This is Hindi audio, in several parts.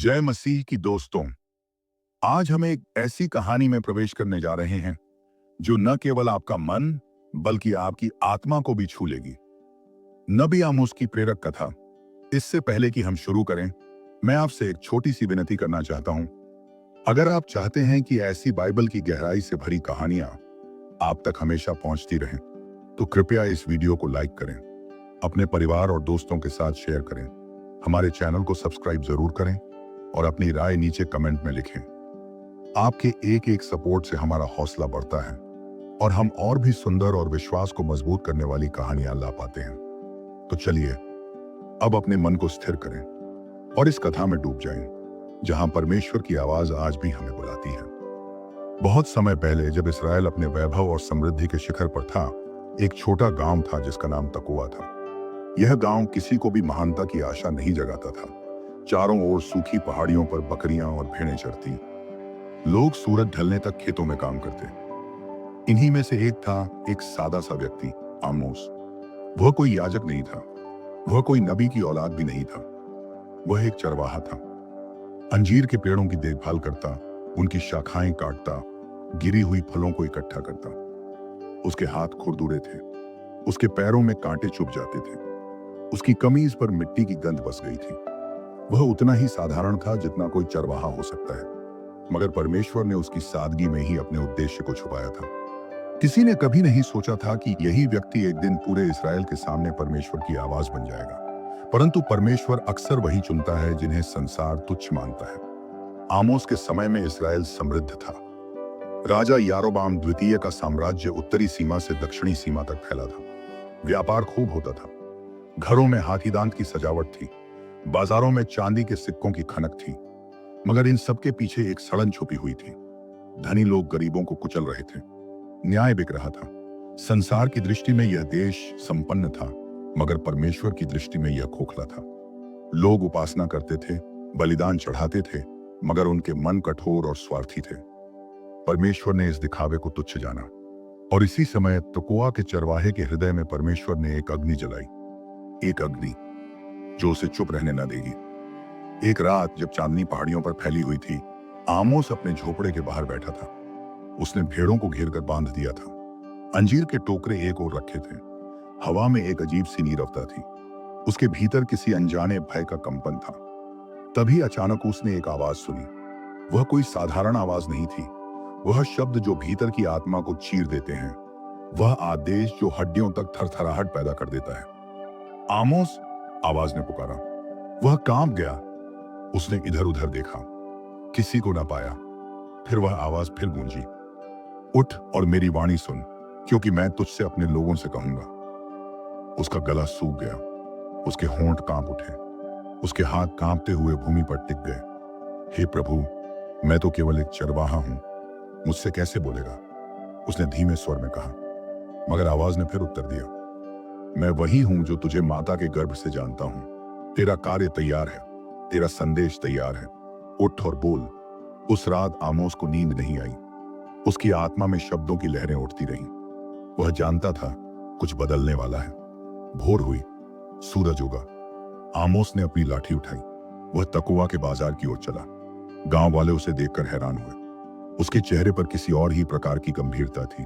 जय मसीह की दोस्तों। आज हम एक ऐसी कहानी में प्रवेश करने जा रहे हैं जो न केवल आपका मन बल्कि आपकी आत्मा को भी छू लेगी। नबी आमोस की प्रेरक कथा। इससे पहले कि हम शुरू करें, मैं आपसे एक छोटी सी विनती करना चाहता हूं। अगर आप चाहते हैं कि ऐसी बाइबल की गहराई से भरी कहानियां आप तक हमेशा पहुंचती रहें, तो कृपया इस वीडियो को लाइक करें, अपने परिवार और दोस्तों के साथ शेयर करें, हमारे चैनल को सब्सक्राइब जरूर करें और अपनी राय नीचे कमेंट में लिखें। आपके एक एक सपोर्ट से हमारा हौसला बढ़ता है और हम और भी सुंदर और विश्वास को मजबूत करने वाली कहानियां ला पाते हैं। तो चलिए अब अपने मन को स्थिर करें और इस कथा में डूब जाएं, जहां परमेश्वर की आवाज आज भी हमें बुलाती है। बहुत समय पहले जब इस्राएल अपने वैभव और समृद्धि के शिखर पर था, एक छोटा गांव था जिसका नाम तकोआ था। यह गांव किसी को भी महानता की आशा नहीं जगाता था। चारों ओर सूखी पहाड़ियों पर बकरियां और भेड़ें चरती। लोग सूरज ढलने तक खेतों में काम करते। इन्हीं में से एक था एक सादा सा व्यक्ति, आमोस। वह कोई याजक नहीं था, वह कोई नबी की औलाद भी नहीं था। वह एक चरवाहा था। अंजीर के पेड़ों की देखभाल करता, उनकी शाखाएं काटता, गिरी हुई फलों को इकट्ठा करता। उसके हाथ खुरदुरे थे, उसके पैरों में कांटे चुभ जाते थे, उसकी कमीज पर मिट्टी की गंध बस गई थी। वह उतना ही साधारण था जितना कोई चरवाहा हो सकता है, मगर परमेश्वर ने उसकी सादगी में ही अपने उद्देश्य को छुपाया था। किसी ने कभी नहीं सोचा था कि यही व्यक्ति एक दिन पूरे इस्राएल के सामने परमेश्वर की आवाज बन जाएगा। परंतु परमेश्वर अक्सर वही चुनता है जिन्हें संसार तुच्छ मानता है। आमोस के समय में इस्राएल समृद्ध था। राजा यारोबाम द्वितीय का साम्राज्य उत्तरी सीमा से दक्षिणी सीमा तक फैला था। व्यापार खूब होता था। घरों में हाथीदांत की सजावट थी, बाजारों में चांदी के सिक्कों की खनक थी। मगर इन सब के पीछे एक सड़न छुपी हुई थी। धनी लोग गरीबों को कुचल रहे थे, न्याय बिक रहा था। संसार की दृष्टि में यह देश संपन्न था, मगर परमेश्वर की दृष्टि में यह खोखला था। लोग उपासना करते थे, बलिदान चढ़ाते थे, मगर उनके मन कठोर और स्वार्थी थे। परमेश्वर ने इस दिखावे को तुच्छ जाना और इसी समय तकोआ के चरवाहे के हृदय में परमेश्वर ने एक अग्नि जलाई, एक अग्नि जो उसे चुप रहने न देगी। एक रात जब चांदनी पहाड़ियों पर फैली हुई थी, आमोस अपने झोपड़े के बाहर बैठा था। उसने भेड़ों को घेरकर बांध दिया था। अंजीर के टोकरे एक ओर रखे थे। हवा में एक अजीब सी नीरवता थी। उसके भीतर किसी अनजाने भय का कंपन था। तभी अचानक उसने एक आवाज सुनी। वह कोई साधारण आवाज नहीं थी। वह शब्द जो भीतर की आत्मा को चीर देते हैं, वह आदेश जो हड्डियों तक थरथराहट पैदा कर देता है। आमोस, आवाज ने पुकारा। वह कांप गया। उसने इधर उधर देखा, किसी को न पाया। फिर वह आवाज फिर गूंजी, उठ और मेरी वाणी सुन, क्योंकि मैं तुझसे अपने लोगों से कहूंगा। उसका गला सूख गया, उसके होंठ कांप उठे, उसके हाथ कांपते हुए भूमि पर टिक गए। हे प्रभु, मैं तो केवल एक चरवाहा हूं, मुझसे कैसे बोलेगा? उसने धीमे स्वर में कहा। मगर आवाज ने फिर उत्तर दिया, मैं वही हूं जो तुझे माता के गर्भ से जानता हूं। तेरा कार्य तैयार है, तेरा संदेश तैयार है, उठ और बोल। उस रात आमोस को नींद नहीं आई। उसकी आत्मा में शब्दों की लहरें उठती रहीं। वह जानता था कुछ बदलने वाला है। भोर हुई, सूरज उगा। आमोस ने अपनी लाठी उठाई। वह तकोआ के बाजार की ओर चला। गांव वाले उसे देखकर हैरान हुए। उसके चेहरे पर किसी और ही प्रकार की गंभीरता थी।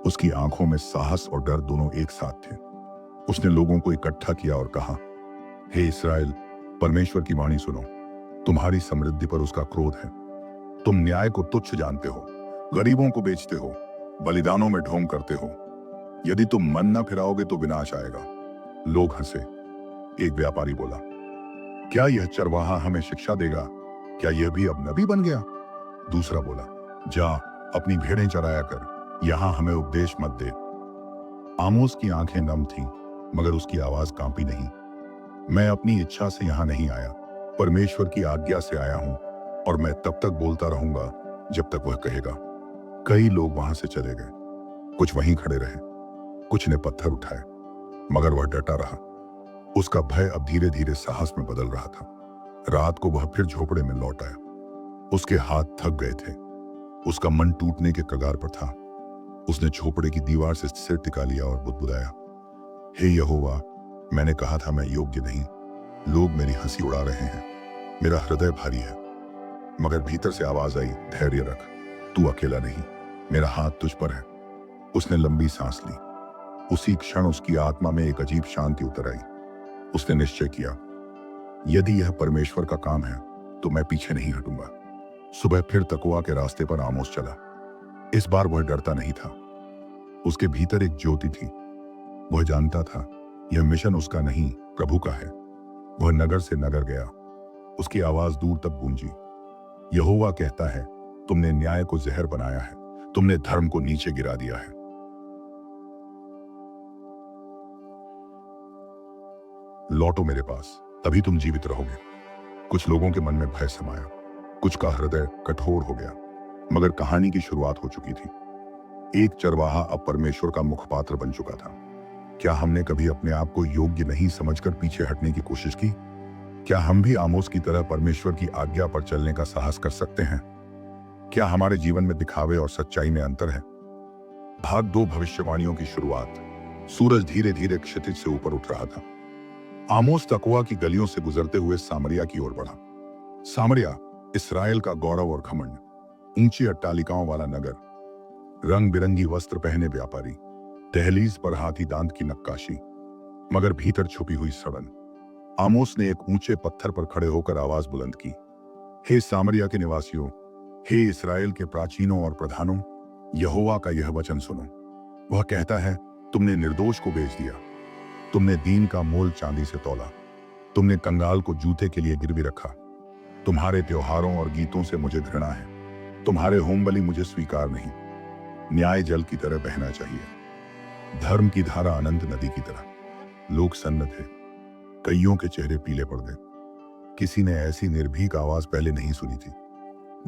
उसकी आंखों में साहस और डर दोनों एक साथ थे। उसने लोगों को इकट्ठा किया और कहा, हे इस्राएल, परमेश्वर की वाणी सुनो। तुम्हारी समृद्धि पर उसका क्रोध है। तुम न्याय को तुच्छ जानते हो, गरीबों को बेचते हो, बलिदानों में ढोंग करते हो। यदि तुम मन न फिराओगे तो विनाश आएगा। लोग हंसे। एक व्यापारी बोला, क्या यह चरवाहा हमें शिक्षा देगा? क्या यह भी अब नबी बन गया? दूसरा बोला, जा अपनी भेड़ें चराया कर, यहां हमें उपदेश मत दे। आमोस की आंखें नम थीं, मगर उसकी आवाज कांपी नहीं। मैं अपनी इच्छा से यहां नहीं आया, परमेश्वर की आज्ञा से आया हूं, और मैं तब तक बोलता रहूंगा जब तक वह कहेगा। कई लोग वहां से चले गए, कुछ वहीं खड़े रहे, कुछ ने पत्थर उठाए, मगर वह डटा रहा। उसका भय अब धीरे धीरे साहस में बदल रहा था। रात को वह फिर झोपड़े में लौट आया। उसके हाथ थक गए थे, उसका मन टूटने के कगार पर था। उसने झोपड़े की दीवार से सिर टिका लिया और बुदबुदाया, हे यहोवा, मैंने कहा था मैं योग्य नहीं, लोग मेरी हंसी उड़ा रहे हैं। मेरा हृदय भारी है। मगर भीतर से आवाज आई, धैर्य रख, तू अकेला नहीं, मेरा हाथ तुझ पर है। उसने लंबी सांस ली। उसी क्षण उसकी आत्मा में एक अजीब शांति उतर आई। उसने निश्चय किया, यदि यह परमेश्वर का काम है तो मैं पीछे नहीं हटूंगा। सुबह फिर तकवा के रास्ते पर आमोस चला। इस बार वह डरता नहीं था। उसके भीतर एक ज्योति थी। वह जानता था यह मिशन उसका नहीं, प्रभु का है। वह नगर से नगर गया। उसकी आवाज दूर तक गूंजी, यहोवा कहता है, तुमने न्याय को जहर बनाया है, तुमने धर्म को नीचे गिरा दिया है। लौटो मेरे पास, तभी तुम जीवित रहोगे। कुछ लोगों के मन में भय समाया, कुछ का हृदय कठोर हो गया। मगर कहानी की शुरुआत हो चुकी थी। एक चरवाहा अब परमेश्वर का मुखपात्र बन चुका था। क्या हमने कभी अपने आप को योग्य नहीं समझकर पीछे हटने की कोशिश की? क्या हम भी आमोस की तरह परमेश्वर की आज्ञा पर चलने का साहस कर सकते हैं? क्या हमारे जीवन में दिखावे और सच्चाई में अंतर है? भाग 2, भविष्यवाणियों की शुरुआत। सूरज धीरे धीरे क्षितिज से ऊपर उठ रहा था। आमोस तकवा की गलियों से गुजरते हुए सामरिया की ओर बढ़ा। सामरिया इस्राएल का गौरव और घमंड, ऊंची अट्टालिकाओं वाला नगर, रंग बिरंगी वस्त्र पहने व्यापारी, दहलीज पर हाथी दांत की नक्काशी, मगर भीतर छुपी हुई सड़न। आमोस ने एक ऊंचे पत्थर पर खड़े होकर आवाज बुलंद की, हे सामरिया के निवासियों, हे इस्राएल के प्राचीनों और प्रधानों, यहोवा का यह वचन सुनो। वह कहता है, तुमने निर्दोष को बेच दिया, तुमने दीन का मोल चांदी से तौला, तुमने कंगाल को जूते के लिए गिरवी रखा। तुम्हारे त्योहारों और गीतों से मुझे घृणा है, तुम्हारे होम बलि मुझे स्वीकार नहीं। न्याय जल की तरह बहना चाहिए, धर्म की धारा अनंत नदी की तरह। लोग सन्न थे, कईयों के चेहरे पीले पड़ गए। किसी ने ऐसी निर्भीक आवाज पहले नहीं सुनी थी।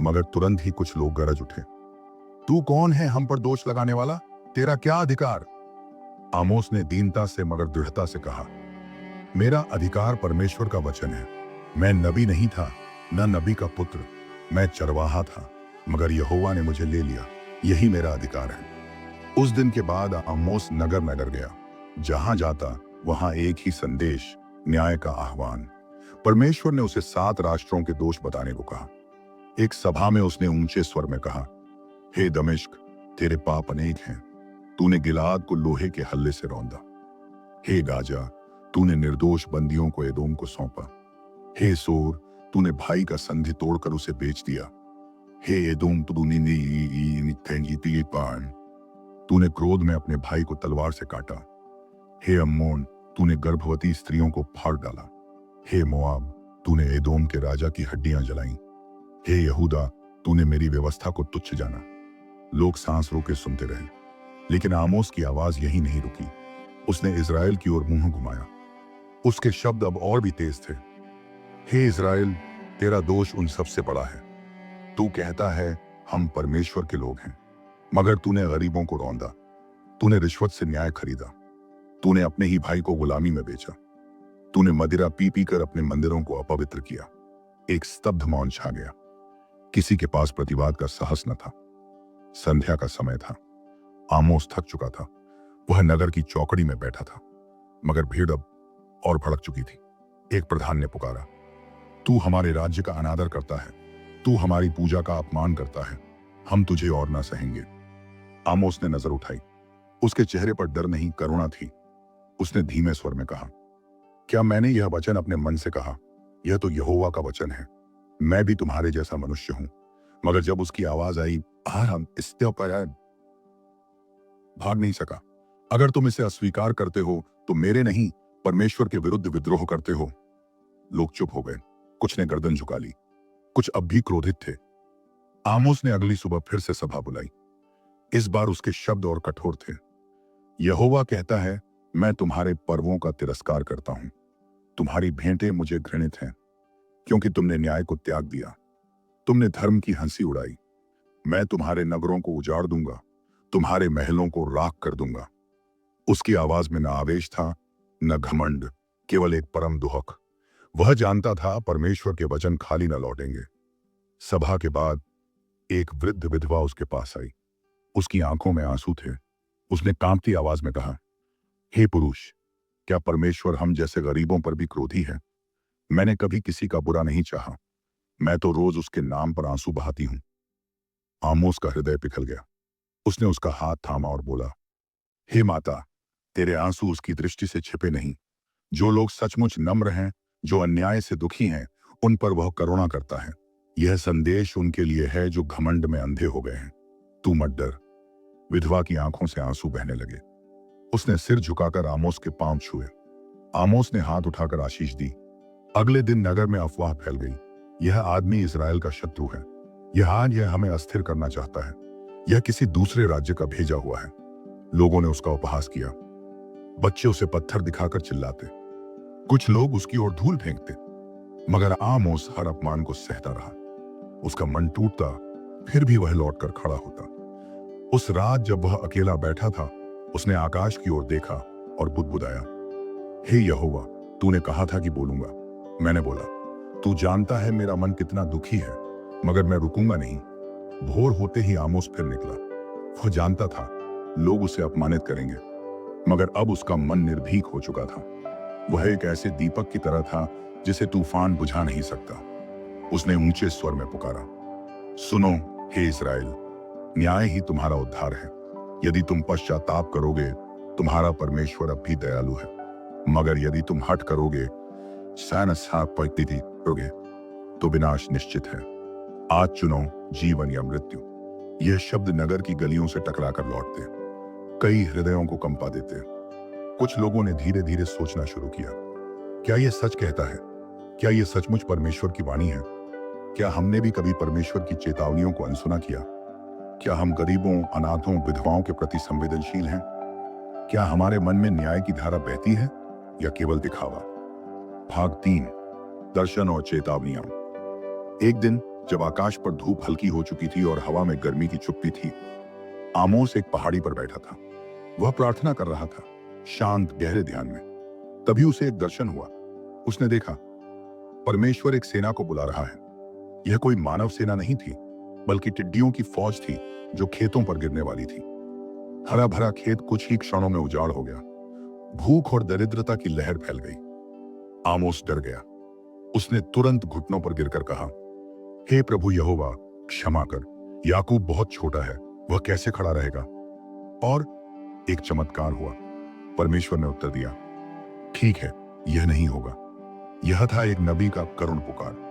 मगर तुरंत ही कुछ लोग गरज उठे, तू कौन है हम पर दोष लगाने वाला? तेरा क्या अधिकार? आमोस ने दीनता से मगर दृढ़ता से कहा, मेरा अधिकार परमेश्वर का वचन है। मैं नबी नहीं था, न नबी का पुत्र, मैं चरवाहा था, मगर यहोवा ने मुझे ले लिया, यही मेरा अधिकार है। उस दिन के बाद आमोस नगर नगर गया। जहां जाता वहां एक ही संदेश, न्याय का आह्वान। परमेश्वर ने उसे 7 राष्ट्रों के दोष बताने को कहा। एक सभा में उसने ऊंचे स्वर में कहा, हे दमिश्क, तेरे पाप अनेक हैं, तूने गिलाद को लोहे के हल्ले से रौंदा। हे गाजा, तूने निर्दोष बंदियों को एदोम को सौंपा। हे सोर, तूने भाई का संधि तोड़कर उसे बेच दिया। हे एदोम, तूने क्रोध में अपने भाई को तलवार से काटा। हे अम्मोन, तूने गर्भवती स्त्रियों को फाड़ डाला। हे मोआब, तूने एदोम के राजा की हड्डियां जलाईं। हे यहूदा, तूने मेरी व्यवस्था को तुच्छ जाना। लोग सांस रोके सुनते रहे, लेकिन आमोस की आवाज यही नहीं रुकी। उसने इजराइल की ओर मुंह घुमाया। उसके शब्द अब और भी तेज थे। हे इजराइल, तेरा दोष उन सबसे बड़ा है। तू कहता है हम परमेश्वर के लोग हैं, मगर तूने गरीबों को रौंदा, तूने रिश्वत से न्याय खरीदा, तूने अपने ही भाई को गुलामी में बेचा, तूने मदिरा पी पी कर अपने मंदिरों को अपवित्र किया। एक स्तब्ध मौन छा गया। किसी के पास प्रतिवाद का साहस न था। संध्या का समय था। आमोस थक चुका था। वह नगर की चौकड़ी में बैठा था, मगर भीड़ अब और भड़क चुकी थी। एक प्रधान ने पुकारा, तू हमारे राज्य का अनादर करता है, तू हमारी पूजा का अपमान करता है, हम तुझे और ना सहेंगे। आमोस ने नजर उठाई। उसके चेहरे पर डर नहीं, करुणा थी। उसने धीमे स्वर में कहा, क्या मैंने यह वचन अपने मन से कहा? यह तो यहोवा का वचन है। मैं भी तुम्हारे जैसा मनुष्य हूं। मगर जब उसकी आवाज आई, हम इससे भाग नहीं सका। अगर तुम इसे अस्वीकार करते हो तो मेरे नहीं, परमेश्वर के विरुद्ध विद्रोह करते हो। लोग चुप हो गए। कुछ ने गर्दन झुका ली, कुछ अब भी क्रोधित थे। आमोस ने अगली सुबह फिर से सभा बुलाई। इस बार उसके शब्द और कठोर थे। यहोवा कहता है, मैं तुम्हारे पर्वों का तिरस्कार करता हूं। तुम्हारी भेंटें मुझे घृणित हैं, क्योंकि तुमने न्याय को त्याग दिया, तुमने धर्म की हंसी उड़ाई। मैं तुम्हारे नगरों को उजाड़ दूंगा, तुम्हारे महलों को राख कर दूंगा। उसकी आवाज में न आवेश था, न घमंड, केवल एक परम दुहक। वह जानता था परमेश्वर के वचन खाली न लौटेंगे। सभा के बाद एक वृद्ध विधवा उसके पास आई। उसकी आंखों में आंसू थे। उसने कांपती आवाज में कहा, हे पुरुष, क्या परमेश्वर हम जैसे गरीबों पर भी क्रोधी है? मैंने कभी किसी का बुरा नहीं चाहा। मैं तो रोज उसके नाम पर आंसू बहाती हूं। आमोस का हृदय पिघल गया। उसने उसका हाथ थामा और बोला, हे माता, तेरे आंसू उसकी दृष्टि से छिपे नहीं। जो लोग सचमुच नम्र हैं, जो अन्याय से दुखी हैं, उन पर वह करुणा करता है। यह संदेश उनके लिए है जो घमंड में अंधे हो गए हैं। तू मत डर। विधवा की आंखों से आंसू बहने लगे। उसने सिर झुकाकर आमोस के पांव छुए। आमोस ने हाथ उठाकर आशीष दी। अगले दिन नगर में अफवाह फैल गई, यह आदमी इजराइल का शत्रु है। यह हमें अस्थिर करना चाहता है। यह किसी दूसरे राज्य का भेजा हुआ है। लोगों ने उसका उपहास किया। बच्चे उसे पत्थर दिखाकर चिल्लाते। कुछ लोग उसकी ओर धूल फेंकते। मगर आमोस हर अपमान को सहता रहा। उसका मन टूटता, फिर भी वह लौटकर खड़ा होता। उस रात जब वह अकेला बैठा था, उसने आकाश की ओर देखा और बुदबुदाया, हे यहोवा, तूने कहा था कि बोलूंगा। मैंने बोला, तू जानता है मेरा मन कितना दुखी है, मगर मैं रुकूंगा नहीं। भोर होते ही आमोस फिर निकला। वह जानता था लोग उसे अपमानित करेंगे, मगर अब उसका मन निर्भीक हो चुका था। वह एक ऐसे दीपक की तरह था जिसे तूफान बुझा नहीं सकता। उसने ऊंचे स्वर में पुकारा, सुनो हे इस्राएल, न्याय ही तुम्हारा उद्धार है। यदि तुम पश्चाताप करोगे, तुम्हारा परमेश्वर अब भी दयालु है। मगर यदि तुम हठ करोगे, करोगे, तो विनाश निश्चित है। आज चुनो जीवन या मृत्यु। यह शब्द नगर की गलियों से टकराकर लौटते, कई हृदयों को कंपा देते। कुछ लोगों ने धीरे धीरे सोचना शुरू किया, क्या यह सच कहता है? क्या यह सचमुच परमेश्वर की वाणी है? क्या हमने भी कभी परमेश्वर की चेतावनियों को अनसुना किया? क्या हम गरीबों, अनाथों, विधवाओं के प्रति संवेदनशील हैं? क्या हमारे मन में न्याय की धारा बहती है या केवल दिखावा? भाग 3, दर्शन और चेतावनियां। एक दिन जब आकाश पर धूप हल्की हो चुकी थी और हवा में गर्मी की चुप्पी थी, आमोस एक पहाड़ी पर बैठा था। वह प्रार्थना कर रहा था, शांत गहरे ध्यान में। तभी उसे एक दर्शन हुआ। उसने देखा परमेश्वर एक सेना को बुला रहा है। यह कोई मानव सेना नहीं थी, बल्कि टिड्डियों की फौज थी जो खेतों पर गिरने वाली थी। हरा भरा खेत कुछ ही क्षणों में उजाड़ हो गया। भूख और दरिद्रता की लहर फैल गई। आमोस डर गया। उसने तुरंत घुटनों पर गिरकर कहा, हे प्रभु यहोवा, क्षमा कर। याकूब बहुत छोटा है, वह कैसे खड़ा रहेगा? और एक चमत्कार हुआ। परमेश्वर ने उत्तर दिया, ठीक है, यह नहीं होगा। यह था एक नबी का करुण पुकार।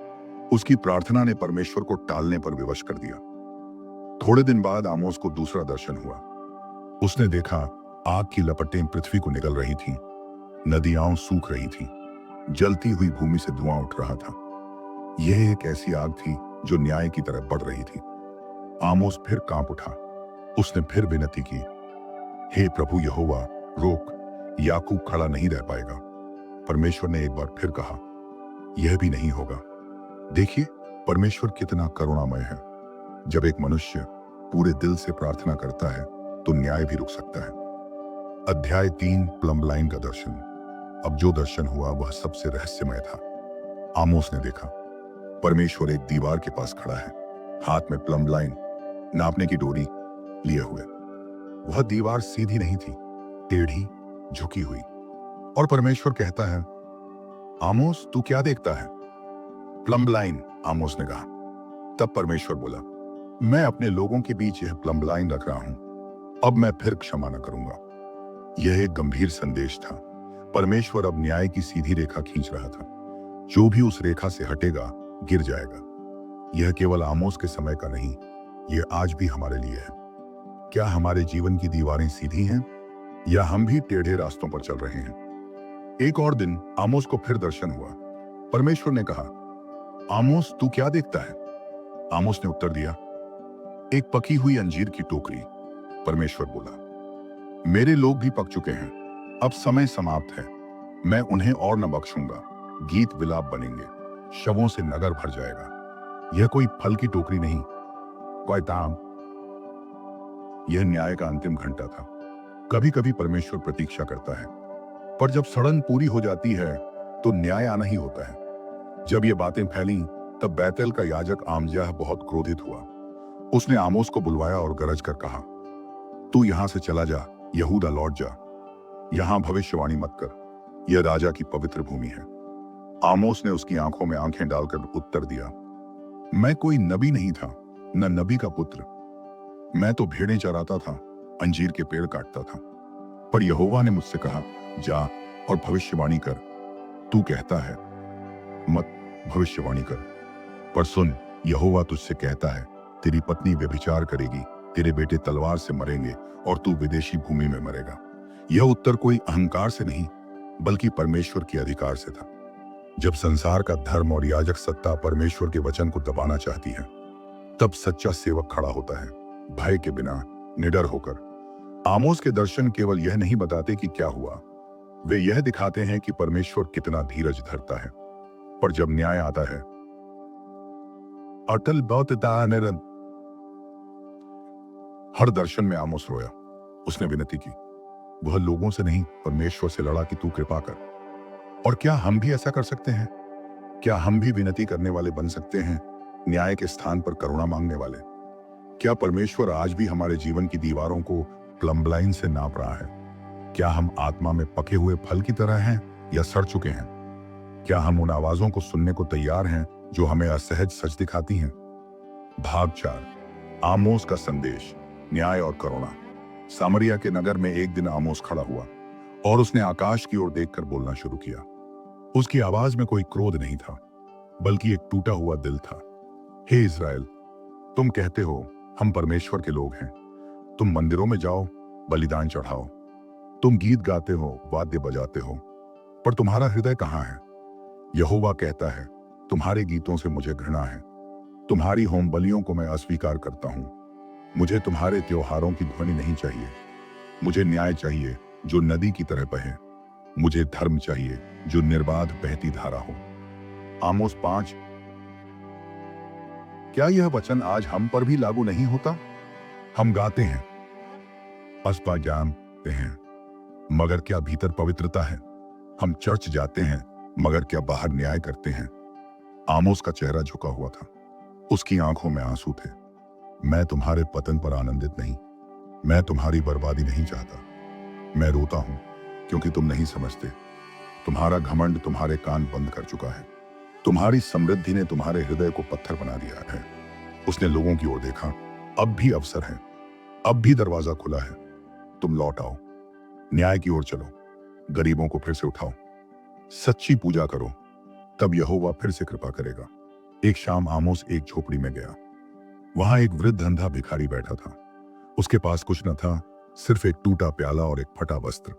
उसकी प्रार्थना ने परमेश्वर को टालने पर विवश कर दिया। थोड़े दिन बाद आमोस को दूसरा दर्शन हुआ। उसने देखा आग की लपटें पृथ्वी को निगल रही थीं, नदियां सूख रही थीं, जलती हुई भूमि से धुआं उठ रहा था। यह एक ऐसी आग थी जो न्याय की तरफ बढ़ रही थी। आमोस फिर कांप उठा। उसने फिर विनती की, हे प्रभु यहोवा, रोक, याकूब खड़ा नहीं रह पाएगा। परमेश्वर ने एक बार फिर कहा, यह भी नहीं होगा। देखिए परमेश्वर कितना करुणामय है। जब एक मनुष्य पूरे दिल से प्रार्थना करता है तो न्याय भी रुक सकता है। अध्याय 3, प्लम्ब लाइन का दर्शन। अब जो दर्शन हुआ वह सबसे रहस्यमय था। आमोस ने देखा परमेश्वर एक दीवार के पास खड़ा है, हाथ में प्लम्ब लाइन, नापने की डोरी लिए हुए। वह दीवार सीधी नहीं थी, टेढ़ी, झुकी हुई। और परमेश्वर कहता है, आमोस तू क्या देखता है? प्लम्ब लाइन, आमोस ने कहा। तब परमेश्वर बोला, मैं अपने लोगों के बीच यह प्लम्ब लाइन रख रहा हूं। अब मैं फिर क्षमा न करूंगा। यह एक गंभीर संदेश था। परमेश्वर अब न्याय की सीधी रेखा खींच रहा था। जो भी उस रेखा से हटेगा गिर जाएगा। यह केवल आमोस के समय का नहीं, यह आज भी हमारे लिए है। क्या हमारे जीवन की दीवारें सीधी हैं या हम भी टेढ़े रास्तों पर चल रहे हैं? एक और दिन आमोस को फिर दर्शन हुआ। परमेश्वर ने कहा, आमोस तू क्या देखता है? आमोस ने उत्तर दिया, एक पकी हुई अंजीर की टोकरी। परमेश्वर बोला, मेरे लोग भी पक चुके हैं, अब समय समाप्त है। मैं उन्हें और न बख्शूंगा। गीत विलाप बनेंगे, शवों से नगर भर जाएगा। यह कोई फल की टोकरी नहीं, कोई ताम। यह न्याय का अंतिम घंटा था। कभी कभी परमेश्वर प्रतीक्षा करता है, पर जब सड़न पूरी हो जाती है तो न्याय आना ही होता है। जब ये बातें फैलीं, तब बैतल का याजक आमज्याह बहुत क्रोधित हुआ। उसने आमोस को बुलवाया और गरज कर कहा, तू यहां से चला जा, यहूदा लौट जा। यहां भविष्यवाणी मत कर, यह राजा की पवित्र भूमि है। आमोस ने उसकी आंखों में आंखें डालकर उत्तर दिया, मैं कोई नबी नहीं था, न नबी का पुत्र। मैं तो भेड़ें चराता था, अंजीर के पेड़ काटता था। पर यहोवा ने मुझसे कहा, जा और भविष्यवाणी कर। तू कहता है, मत भविष्यवाणी कर। पर सुन, यहोवा तुझसे कहता है, तेरी पत्नी व्यभिचार करेगी, तेरे बेटे तलवार से मरेंगे और तू विदेशी भूमि में मरेगा। यह उत्तर कोई अहंकार से नहीं, बल्कि परमेश्वर के अधिकार से था। जब संसार का धर्म और याजक सत्ता परमेश्वर के वचन को दबाना चाहती है, तब सच्चा सेवक खड़ा होता है, भय के बिना, निडर होकर। आमोस के दर्शन केवल यह नहीं बताते कि क्या हुआ, वे यह दिखाते हैं कि परमेश्वर कितना धीरज धरता है। पर जब न्याय आता है, अटल बहुत निरंतर। हर दर्शन में आमोस रोया। उसने विनती की, वह लोगों से नहीं, परमेश्वर से लड़ा कि तू कृपा कर। और क्या हम भी ऐसा कर सकते हैं? क्या हम भी विनती करने वाले बन सकते हैं, न्याय के स्थान पर करुणा मांगने वाले? क्या परमेश्वर आज भी हमारे जीवन की दीवारों को प्लम्ब लाइन से नाप रहा है? क्या हम आत्मा में पके हुए फल की तरह हैं या सड़ चुके हैं? क्या हम उन आवाजों को सुनने को तैयार हैं जो हमें असहज सच दिखाती हैं? भाग 4, आमोस का संदेश, न्याय और करुणा। सामरिया के नगर में एक दिन आमोस खड़ा हुआ और उसने आकाश की ओर देखकर बोलना शुरू किया। उसकी आवाज में कोई क्रोध नहीं था, बल्कि एक टूटा हुआ दिल था। हे इज़राइल, तुम कहते हो हम परमेश्वर के लोग हैं। तुम मंदिरों में जाओ, बलिदान चढ़ाओ। तुम गीत गाते हो, वाद्य बजाते हो, पर तुम्हारा हृदय कहाँ है? यहोवा कहता है, तुम्हारे गीतों से मुझे घृणा है। तुम्हारी होम बलियों को मैं अस्वीकार करता हूं। मुझे तुम्हारे त्योहारों की ध्वनि नहीं चाहिए। मुझे न्याय चाहिए जो नदी की तरह बहे। मुझे धर्म चाहिए जो निर्बाध बहती धारा हो। आमोस 5। क्या यह वचन आज हम पर भी लागू नहीं होता? हम गाते हैं, अस्पा जानते हैं, मगर क्या भीतर पवित्रता है? हम चर्च जाते हैं, मगर क्या बाहर न्याय करते हैं? आमोस का चेहरा झुका हुआ था, उसकी आंखों में आंसू थे। मैं तुम्हारे पतन पर आनंदित नहीं, मैं तुम्हारी बर्बादी नहीं चाहता। मैं रोता हूं क्योंकि तुम नहीं समझते। तुम्हारा घमंड तुम्हारे कान बंद कर चुका है। तुम्हारी समृद्धि ने तुम्हारे हृदय को पत्थर बना दिया है। उसने लोगों की ओर देखा, अब भी अवसर है, अब भी दरवाजा खुला है। तुम लौट आओ, न्याय की ओर चलो, गरीबों को फिर से उठाओ, सच्ची पूजा करो, तब यहोवा फिर से कृपा करेगा। एक शाम आमोस एक झोपड़ी में गया। वहां एक वृद्ध अंधा भिखारी बैठा था। उसके पास कुछ न था, सिर्फ एक टूटा प्याला और एक फटा वस्त्र।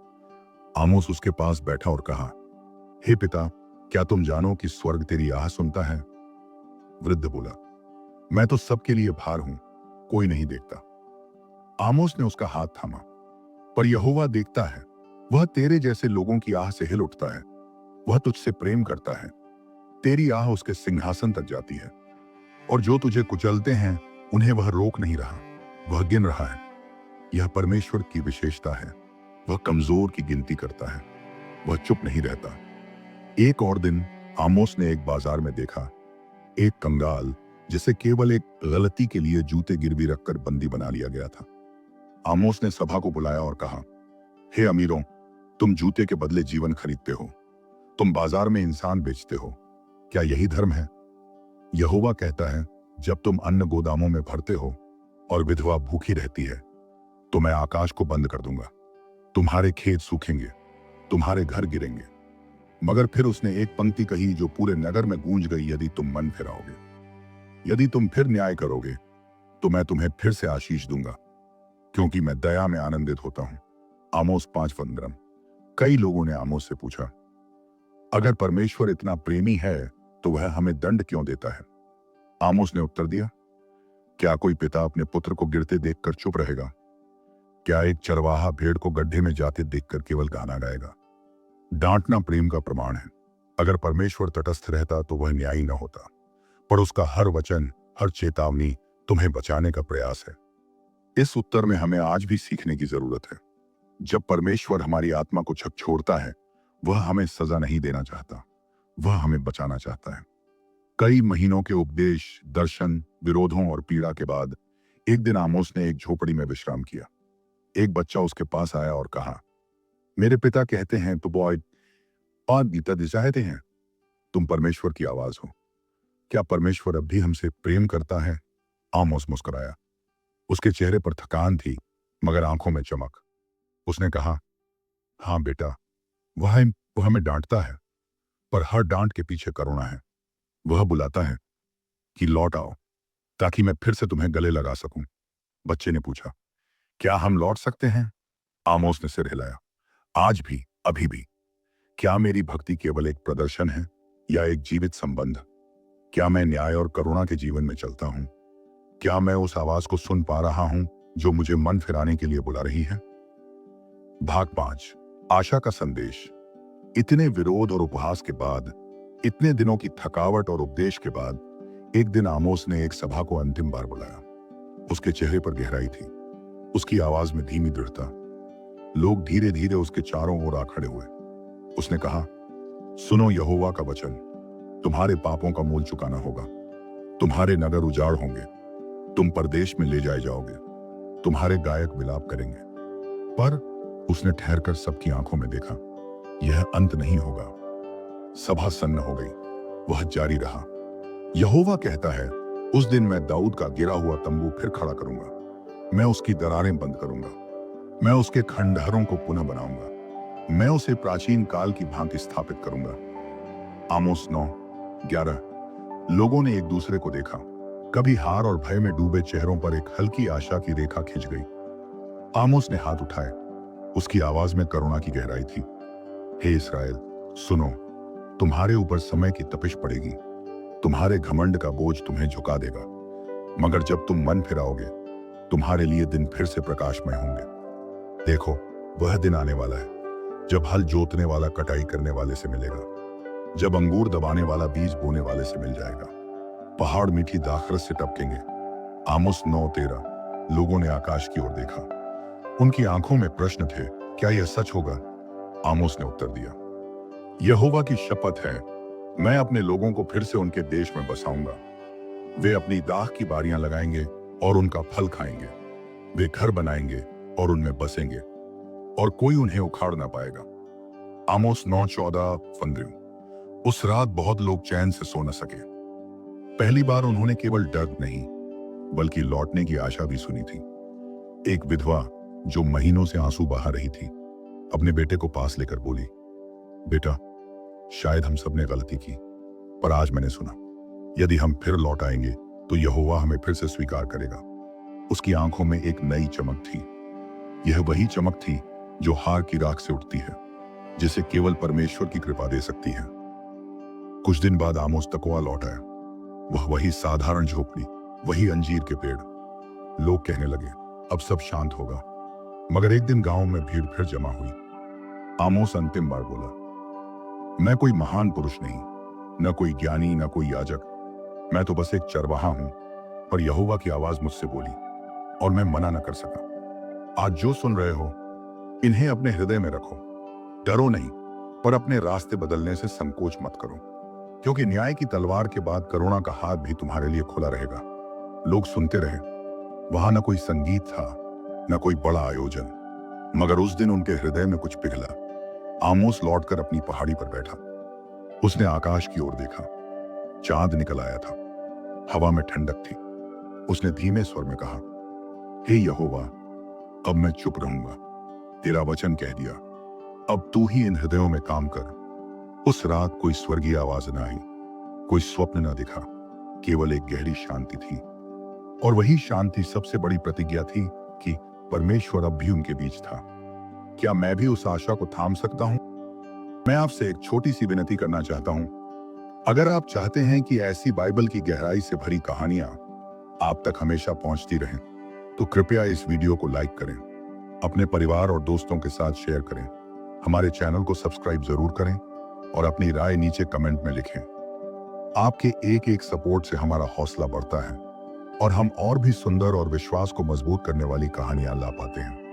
आमोस उसके पास बैठा और कहा, हे पिता, क्या तुम जानो कि स्वर्ग तेरी आह सुनता है? वृद्ध बोला, मैं तो सबके लिए भार हूं, कोई नहीं देखता। आमोस ने उसका हाथ थामा, पर यहोवा देखता है, वह तेरे जैसे लोगों की आह से हिल उठता है। वह तुझसे प्रेम करता है, तेरी आह उसके सिंहासन तक जाती है। और जो तुझे कुचलते हैं, उन्हें वह रोक नहीं रहा, वह गिन रहा है। यह परमेश्वर की विशेषता है, वह कमजोर की गिनती करता है, वह चुप नहीं रहता। एक और दिन आमोस ने एक बाजार में देखा एक कंगाल, जिसे केवल एक गलती के लिए जूते गिरवी रखकर बंदी बना लिया गया था। आमोस ने सभा को बुलाया और कहा, हे अमीरों, तुम जूते के बदले जीवन खरीदते हो, तुम बाजार में इंसान बेचते हो। क्या यही धर्म है? यहोवा कहता है, जब तुम अन्न गोदामों में भरते हो और विधवा भूखी रहती है, तो मैं आकाश को बंद कर दूंगा। तुम्हारे खेत सूखेंगे, तुम्हारे घर गिरेंगे। मगर फिर उसने एक पंक्ति कही जो पूरे नगर में गूंज गई, यदि तुम मन फिराओगे, यदि तुम फिर न्याय करोगे, तो मैं तुम्हें फिर से आशीष दूंगा, क्योंकि मैं दया में आनंदित होता हूं। आमोस 5:15। कई लोगों ने आमोस से पूछा, अगर परमेश्वर इतना प्रेमी है तो वह हमें दंड क्यों देता है? आमोस ने उत्तर दिया, क्या कोई पिता अपने पुत्र को गिरते देखकर चुप रहेगा? क्या एक चरवाहा भेड़ को गड्ढे में जाते देखकर केवल गाना गाएगा? डांटना प्रेम का प्रमाण है। अगर परमेश्वर तटस्थ रहता तो वह न्यायी न होता, पर उसका हर वचन, हर चेतावनी तुम्हें बचाने का प्रयास है। इस उत्तर में हमें आज भी सीखने की जरूरत है। जब परमेश्वर हमारी आत्मा को झकझोरता है, वह हमें सजा नहीं देना चाहता, वह हमें बचाना चाहता है। कई महीनों के उपदेश, दर्शन, विरोधों और पीड़ा के बाद एक दिन आमोस ने एक झोपड़ी में विश्राम किया। एक बच्चा उसके पास आया और कहा, मेरे पिता कहते हैं तो बॉय और गीता चाहते हैं। तुम परमेश्वर की आवाज हो। क्या परमेश्वर अब भी हमसे प्रेम करता है? आमोस मुस्कुराया। उसके चेहरे पर थकान थी, मगर आंखों में चमक। उसने कहा, हाँ बेटा, वह हमें डांटता है, पर हर डांट के पीछे करुणा है। वह बुलाता है कि लौट आओ, ताकि मैं फिर से तुम्हें गले लगा सकूं। बच्चे ने पूछा, क्या हम लौट सकते हैं? आमोस ने सिर हिलाया। आज भी, अभी भी। क्या मेरी भक्ति केवल एक प्रदर्शन है या एक जीवित संबंध? क्या मैं न्याय और करुणा के जीवन में चलता हूं? क्या मैं उस आवाज को सुन पा रहा हूं जो मुझे मन फिराने के लिए बुला रही है? भाग 5, आशा का संदेश। इतने विरोध और उपहास के बाद, इतने दिनों की थकावट और उपदेश के बाद, एक दिन आमोस ने एक सभा को अंतिम बार बुलाया। उसके चेहरे पर गहराई थी, उसकी आवाज में धीमी दृढ़ता। लोग धीरे धीरे उसके चारों ओर आ खड़े हुए। उसने कहा, सुनो यहोवा का वचन। तुम्हारे पापों का मूल चुकाना होगा। तुम्हारे नगर उजाड़ होंगे। तुम परदेश में ले जाए जाओगे। तुम्हारे गायक विलाप करेंगे। पर उसने ठहरकर सबकी आंखों में देखा। यह अंत नहीं होगा। सभा सन्न हो गई। वह जारी रहा। यहोवा कहता है, उस दिन मैं दाऊद का गिरा हुआ तंबू फिर खड़ा करूंगा। मैं उसकी दरारें बंद करूंगा। मैं उसके खंडहरों को पुनः बनाऊंगा। मैं उसे प्राचीन काल की भांति स्थापित करूंगा। आमोस 9:11। लोगों ने एक दूसरे को देखा। कभी हार और भय में डूबे चेहरों पर एक हल्की आशा की रेखा खिंच गई। आमोस ने हाथ उठाए। उसकी आवाज में करुणा की गहराई थी। हे इस्राएल, सुनो। तुम्हारे ऊपर समय की तपिश पड़ेगी। तुम्हारे घमंड का बोझ तुम्हें झुका देगा। मगर जब तुम मन फिराओगे, तुम्हारे लिए दिन फिर से प्रकाशमय होंगे। देखो, वह दिन आने वाला है जब हल जोतने वाला कटाई करने वाले से मिलेगा, जब अंगूर दबाने वाला बीज बोने वाले से मिल जाएगा। पहाड़ मीठी दाखरस से टपकेंगे। आमोस 9:13। लोगों ने आकाश की ओर देखा। उनकी आंखों में प्रश्न थे, क्या यह सच होगा? आमोस ने उत्तर दिया, यहोवा की शपथ है, मैं अपने लोगों को फिर से उनके देश में बसाऊंगा। वे अपनी दाख की बारियां लगाएंगे और उनका फल खाएंगे। वे घर बनाएंगे और उनमें बसेंगे, और कोई उन्हें उखाड़ ना पाएगा। आमोस 9:14-15। उस रात बहुत लोग चैन से सो न सके। पहली बार उन्होंने केवल डर नहीं, बल्कि लौटने की आशा भी सुनी थी। एक विधवा जो महीनों से आंसू बहा रही थी, अपने बेटे को पास लेकर बोली, बेटा, शायद हम सबने गलती की, पर आज मैंने सुना, यदि हम फिर लौट आएंगे तो यहोवा हमें फिर से स्वीकार करेगा। उसकी आंखों में एक नई चमक थी। यह वही चमक थी जो हार की राख से उठती है, जिसे केवल परमेश्वर की कृपा दे सकती है। कुछ दिन बाद आमोस तकोआ लौट आया। वह वही साधारण झोपड़ी, वही अंजीर के पेड़। लोग कहने लगे, अब सब शांत होगा। मगर एक दिन गांव में भीड़ फिर जमा हुई। आमोस अंतिम बार बोला, मैं कोई महान पुरुष नहीं, न कोई ज्ञानी, न कोई याजक। मैं तो बस एक चरवाहा हूं, पर यहोवा की आवाज मुझसे बोली और मैं मना न कर सका। आज जो सुन रहे हो, इन्हें अपने हृदय में रखो। डरो नहीं, पर अपने रास्ते बदलने से संकोच मत करो, क्योंकि न्याय की तलवार के बाद करुणा का हाथ भी तुम्हारे लिए खुला रहेगा। लोग सुनते रहे। वहां न कोई संगीत था, न कोई बड़ा आयोजन, मगर उस दिन उनके हृदय में कुछ पिघला। आमोस लौटकर अपनी पहाड़ी पर बैठा। उसने आकाश की ओर देखा। चांद निकल आया था। हवा में ठंडक थी। उसने धीमे स्वर में कहा, हे यहोवा, अब मैं चुप रहूंगा। तेरा वचन कह दिया, अब तू ही इन हृदयों में काम कर। उस रात कोई स्वर्गीय आवाज न आई, कोई स्वप्न न दिखा, केवल एक गहरी शांति थी। और वही शांति सबसे बड़ी प्रतिज्ञा थी कि परमेश्वर अब भी उनके बीच था। क्या मैं भी उस आशा को थाम सकता हूं? मैं आपसे एक छोटी सी विनती करना चाहता हूं। अगर आप चाहते हैं कि ऐसी बाइबल की गहराई से भरी कहानियां आप तक हमेशा पहुंचती रहें, तो कृपया इस वीडियो को लाइक करें, अपने परिवार और दोस्तों के साथ शेयर करें, हमारे चैनल को सब्सक्राइब जरूर करें और अपनी राय नीचे कमेंट में लिखें। आपके एक एक सपोर्ट से हमारा हौसला बढ़ता है और हम और भी सुंदर और विश्वास को मजबूत करने वाली कहानियां ला पाते हैं।